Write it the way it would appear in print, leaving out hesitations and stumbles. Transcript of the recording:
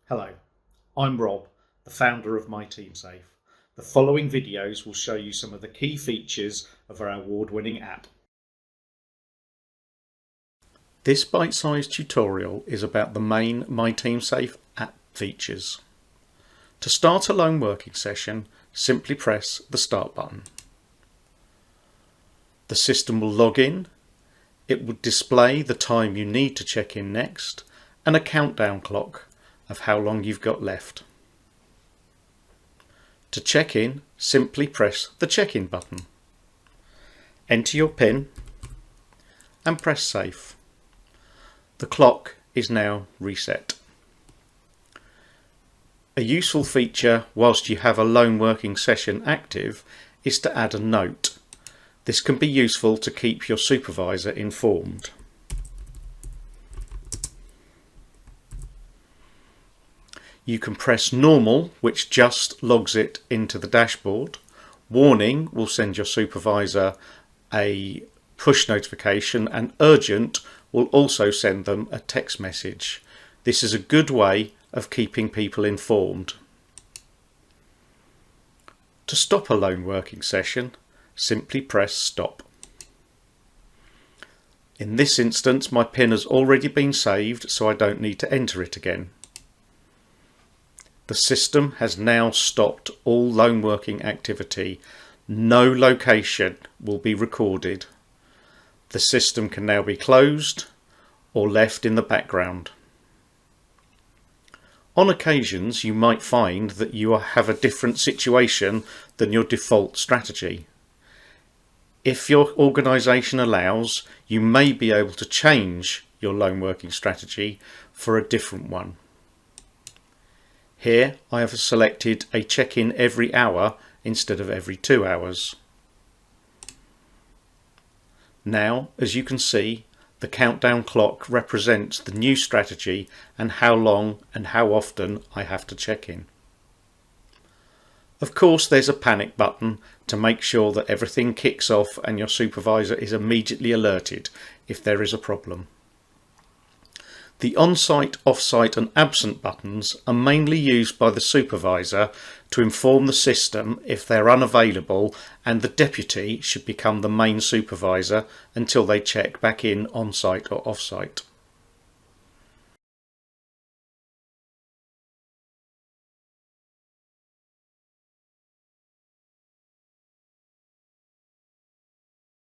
Hello, I'm Rob, the founder of MyTeamSafe. The following videos will show you some of the key features of our award-winning app. This bite-sized tutorial is about the main MyTeamSafe app features. To start a lone working session, simply press the Start button. The system will log in. It will display the time you need to check in next and a countdown clock of how long you've got left. To check in, simply press the check-in button. Enter your PIN and press Save. The clock is now reset. A useful feature whilst you have a lone working session active is to add a note. This can be useful to keep your supervisor informed. You can press Normal, which just logs it into the dashboard. Warning will send your supervisor a push notification, and Urgent will also send them a text message. This is a good way of keeping people informed. To stop a lone working session, simply press Stop. In this instance, my PIN has already been saved, so I don't need to enter it again. The system has now stopped all lone working activity. No location will be recorded. The system can now be closed or left in the background. On occasions, you might find that you have a different situation than your default strategy. If your organisation allows, you may be able to change your lone working strategy for a different one. Here I have selected a check-in every hour instead of every 2 hours. Now, as you can see, the countdown clock represents the new strategy and how long and how often I have to check in. Of course, there's a panic button to make sure that everything kicks off and your supervisor is immediately alerted if there is a problem. The on-site, off-site and absent buttons are mainly used by the supervisor to inform the system if they're unavailable, and the deputy should become the main supervisor until they check back in on-site or off-site.